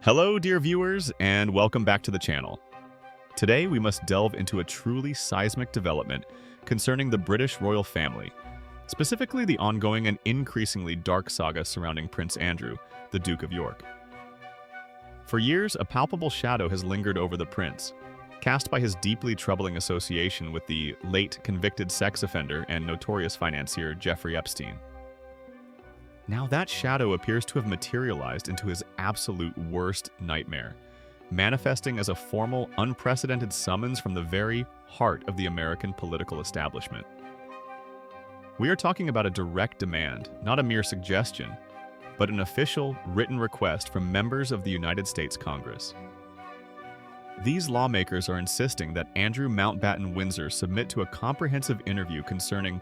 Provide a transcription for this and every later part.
Hello, dear viewers, and welcome back to the channel. Today, we must delve into a truly seismic development concerning the British royal family, specifically the ongoing and increasingly dark saga surrounding Prince Andrew, the Duke of York. For years, a palpable shadow has lingered over the prince, cast by his deeply troubling association with the late convicted sex offender and notorious financier Jeffrey Epstein. Now that shadow appears to have materialized into his absolute worst nightmare, manifesting as a formal, unprecedented summons from the very heart of the American political establishment. We are talking about a direct demand, not a mere suggestion, but an official, written request from members of the United States Congress. These lawmakers are insisting that Andrew Mountbatten Windsor submit to a comprehensive interview concerning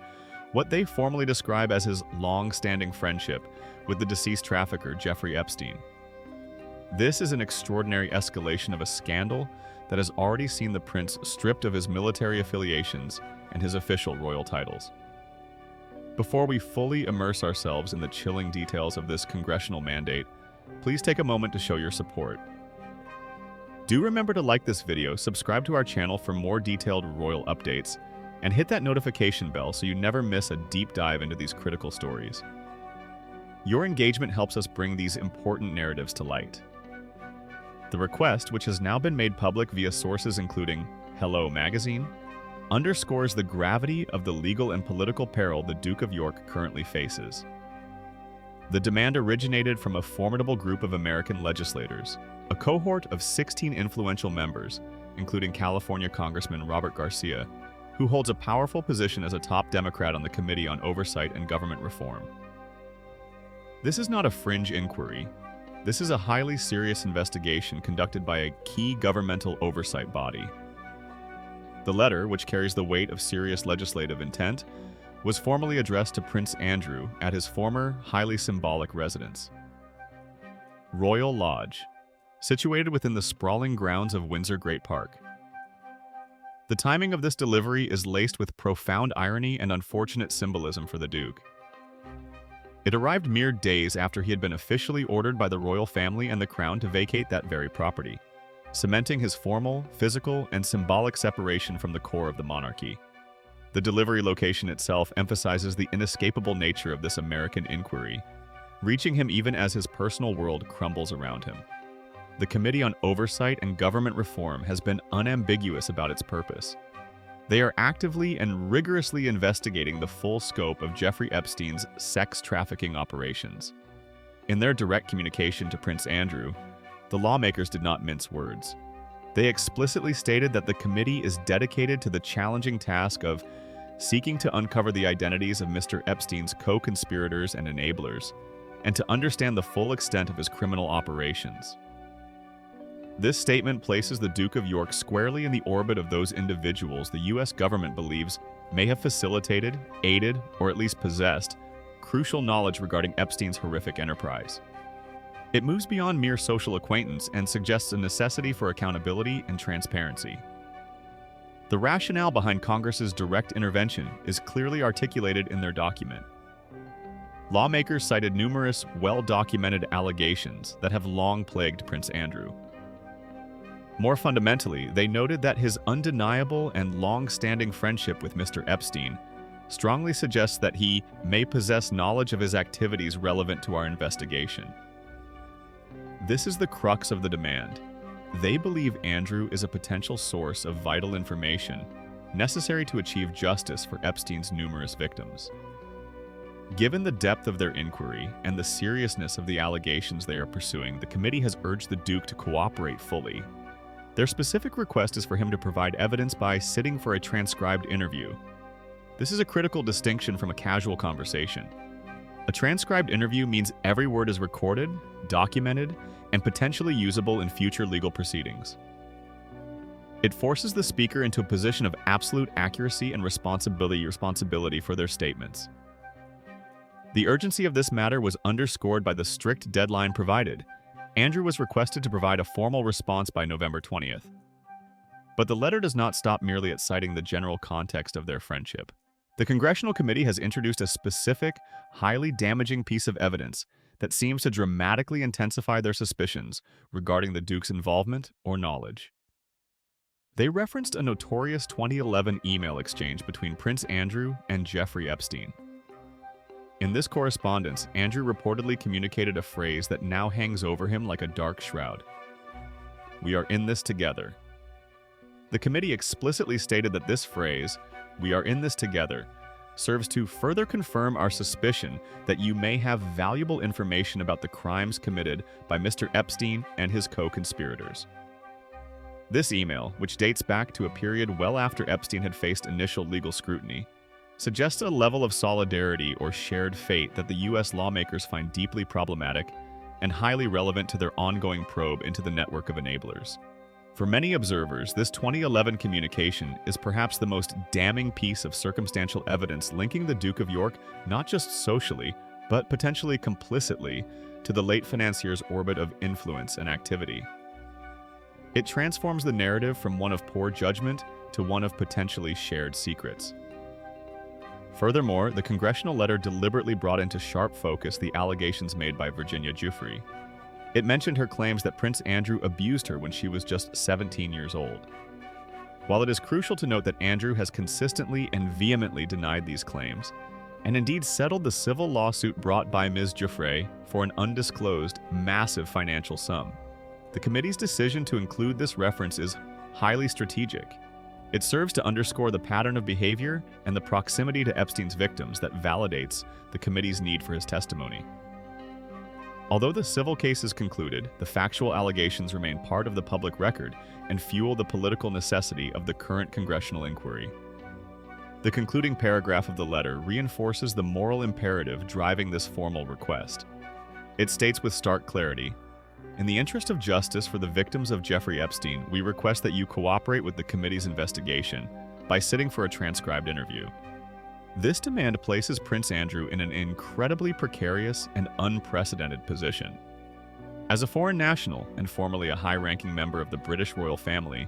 what they formally describe as his long-standing friendship with the deceased trafficker Jeffrey Epstein. This is an extraordinary escalation of a scandal that has already seen the prince stripped of his military affiliations and his official royal titles. Before we fully immerse ourselves in the chilling details of this congressional mandate, please take a moment to show your support. Do remember to like this video, subscribe to our channel for more detailed royal updates, and hit that notification bell so you never miss a deep dive into these critical stories. Your engagement helps us bring these important narratives to light. The request, which has now been made public via sources including Hello Magazine, underscores the gravity of the legal and political peril the Duke of York currently faces. The demand originated from a formidable group of American legislators, a cohort of 16 influential members, including California Congressman Robert Garcia, who holds a powerful position as a top Democrat on the Committee on Oversight and Government Reform. This is not a fringe inquiry. This is a highly serious investigation conducted by a key governmental oversight body. The letter, which carries the weight of serious legislative intent, was formally addressed to Prince Andrew at his former, highly symbolic residence. Royal Lodge, situated within the sprawling grounds of Windsor Great Park. The timing of this delivery is laced with profound irony and unfortunate symbolism for the Duke. It arrived mere days after he had been officially ordered by the royal family and the crown to vacate that very property, cementing his formal, physical, and symbolic separation from the core of the monarchy. The delivery location itself emphasizes the inescapable nature of this American inquiry, reaching him even as his personal world crumbles around him. The Committee on Oversight and Government Reform has been unambiguous about its purpose. They are actively and rigorously investigating the full scope of Jeffrey Epstein's sex trafficking operations. In their direct communication to Prince Andrew, the lawmakers did not mince words. They explicitly stated that the committee is dedicated to the challenging task of seeking to uncover the identities of Mr. Epstein's co-conspirators and enablers, and to understand the full extent of his criminal operations. This statement places the Duke of York squarely in the orbit of those individuals the U.S. government believes may have facilitated, aided, or at least possessed crucial knowledge regarding Epstein's horrific enterprise. It moves beyond mere social acquaintance and suggests a necessity for accountability and transparency. The rationale behind Congress's direct intervention is clearly articulated in their document. Lawmakers cited numerous well-documented allegations that have long plagued Prince Andrew. More fundamentally, they noted that his undeniable and long-standing friendship with Mr. Epstein strongly suggests that he may possess knowledge of his activities relevant to our investigation. This is the crux of the demand. They believe Andrew is a potential source of vital information necessary to achieve justice for Epstein's numerous victims. Given the depth of their inquiry and the seriousness of the allegations they are pursuing, the committee has urged the Duke to cooperate fully. Their specific request is for him to provide evidence by sitting for a transcribed interview. This is a critical distinction from a casual conversation. A transcribed interview means every word is recorded, documented, and potentially usable in future legal proceedings. It forces the speaker into a position of absolute accuracy and responsibility for their statements. The urgency of this matter was underscored by the strict deadline provided. Andrew was requested to provide a formal response by November 20th. But the letter does not stop merely at citing the general context of their friendship. The Congressional Committee has introduced a specific, highly damaging piece of evidence that seems to dramatically intensify their suspicions regarding the Duke's involvement or knowledge. They referenced a notorious 2011 email exchange between Prince Andrew and Jeffrey Epstein. In this correspondence, Andrew reportedly communicated a phrase that now hangs over him like a dark shroud. "We are in this together." The committee explicitly stated that this phrase, "we are in this together," serves to further confirm our suspicion that you may have valuable information about the crimes committed by Mr. Epstein and his co-conspirators. This email, which dates back to a period well after Epstein had faced initial legal scrutiny, suggests a level of solidarity or shared fate that the U.S. lawmakers find deeply problematic and highly relevant to their ongoing probe into the network of enablers. For many observers, this 2011 communication is perhaps the most damning piece of circumstantial evidence linking the Duke of York not just socially, but potentially complicitly, to the late financier's orbit of influence and activity. It transforms the narrative from one of poor judgment to one of potentially shared secrets. Furthermore, the congressional letter deliberately brought into sharp focus the allegations made by Virginia Giuffre. It mentioned her claims that Prince Andrew abused her when she was just 17 years old. While it is crucial to note that Andrew has consistently and vehemently denied these claims, and indeed settled the civil lawsuit brought by Ms. Giuffre for an undisclosed, massive financial sum, the committee's decision to include this reference is highly strategic. It serves to underscore the pattern of behavior and the proximity to Epstein's victims that validates the committee's need for his testimony. Although the civil case is concluded, the factual allegations remain part of the public record and fuel the political necessity of the current congressional inquiry. The concluding paragraph of the letter reinforces the moral imperative driving this formal request. It states with stark clarity, "In the interest of justice for the victims of Jeffrey Epstein, we request that you cooperate with the committee's investigation by sitting for a transcribed interview." This demand places Prince Andrew in an incredibly precarious and unprecedented position. As a foreign national and formerly a high-ranking member of the British royal family,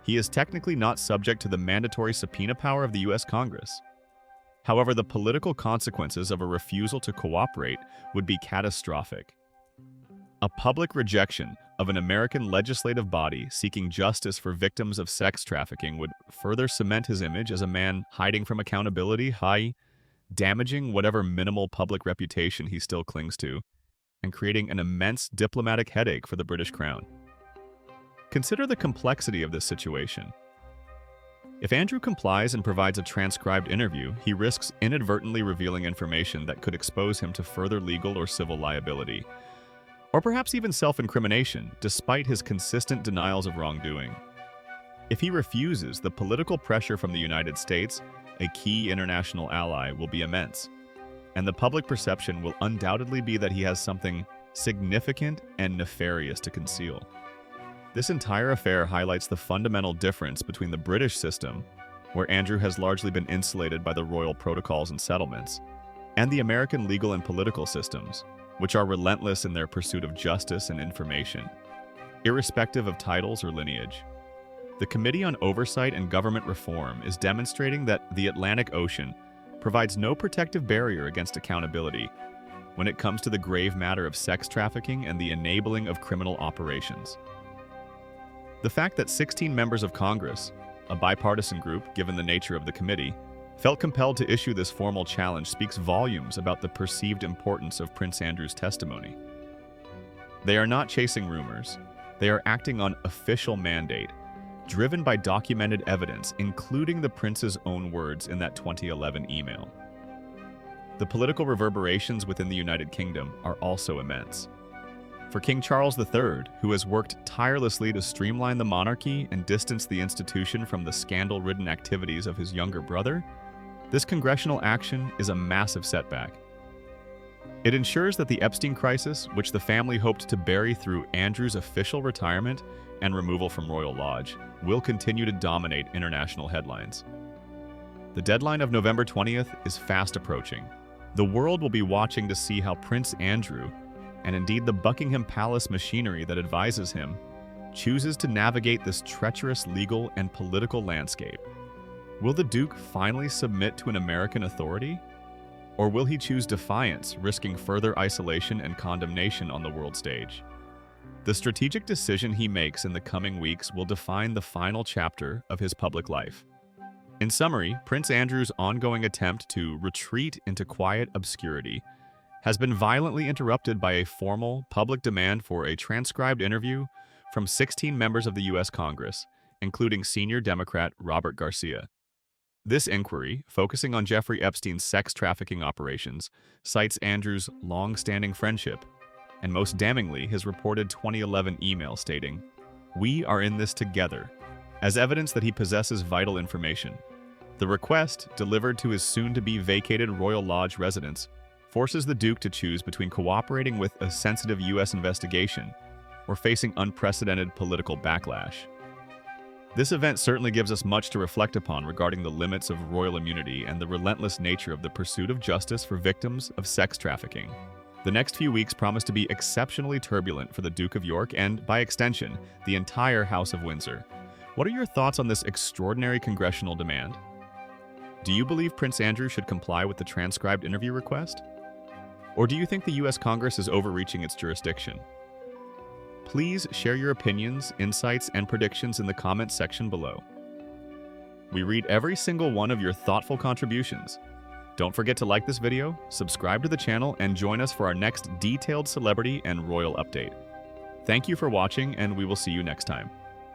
he is technically not subject to the mandatory subpoena power of the U.S. Congress. However, the political consequences of a refusal to cooperate would be catastrophic. A public rejection of an American legislative body seeking justice for victims of sex trafficking would further cement his image as a man hiding from accountability, damaging whatever minimal public reputation he still clings to, and creating an immense diplomatic headache for the British Crown. Consider the complexity of this situation. If Andrew complies and provides a transcribed interview, he risks inadvertently revealing information that could expose him to further legal or civil liability, or perhaps even self-incrimination, despite his consistent denials of wrongdoing. If he refuses, the political pressure from the United States, a key international ally, will be immense, and the public perception will undoubtedly be that he has something significant and nefarious to conceal. This entire affair highlights the fundamental difference between the British system, where Andrew has largely been insulated by the royal protocols and settlements, and the American legal and political systems, which are relentless in their pursuit of justice and information, irrespective of titles or lineage. The Committee on Oversight and Government Reform is demonstrating that the Atlantic Ocean provides no protective barrier against accountability when it comes to the grave matter of sex trafficking and the enabling of criminal operations. The fact that 16 members of Congress, a bipartisan group given the nature of the committee, felt compelled to issue this formal challenge speaks volumes about the perceived importance of Prince Andrew's testimony. They are not chasing rumors. They are acting on official mandate, driven by documented evidence, including the prince's own words in that 2011 email. The political reverberations within the United Kingdom are also immense. For King Charles III, who has worked tirelessly to streamline the monarchy and distance the institution from the scandal-ridden activities of his younger brother, this congressional action is a massive setback. It ensures that the Epstein crisis, which the family hoped to bury through Andrew's official retirement and removal from Royal Lodge, will continue to dominate international headlines. The deadline of November 20th is fast approaching. The world will be watching to see how Prince Andrew, and indeed the Buckingham Palace machinery that advises him, chooses to navigate this treacherous legal and political landscape. Will the Duke finally submit to an American authority? Or will he choose defiance, risking further isolation and condemnation on the world stage? The strategic decision he makes in the coming weeks will define the final chapter of his public life. In summary, Prince Andrew's ongoing attempt to retreat into quiet obscurity has been violently interrupted by a formal, public demand for a transcribed interview from 16 members of the U.S. Congress, including senior Democrat Robert Garcia. This inquiry, focusing on Jeffrey Epstein's sex trafficking operations, cites Andrew's long-standing friendship, and most damningly, his reported 2011 email stating, "We are in this together," as evidence that he possesses vital information. The request, delivered to his soon-to-be vacated Royal Lodge residence, forces the Duke to choose between cooperating with a sensitive U.S. investigation or facing unprecedented political backlash. This event certainly gives us much to reflect upon regarding the limits of royal immunity and the relentless nature of the pursuit of justice for victims of sex trafficking. The next few weeks promise to be exceptionally turbulent for the Duke of York and, by extension, the entire House of Windsor. What are your thoughts on this extraordinary congressional demand? Do you believe Prince Andrew should comply with the transcribed interview request? Or do you think the U.S. Congress is overreaching its jurisdiction? Please share your opinions, insights, and predictions in the comments section below. We read every single one of your thoughtful contributions. Don't forget to like this video, subscribe to the channel, and join us for our next detailed celebrity and royal update. Thank you for watching, and we will see you next time.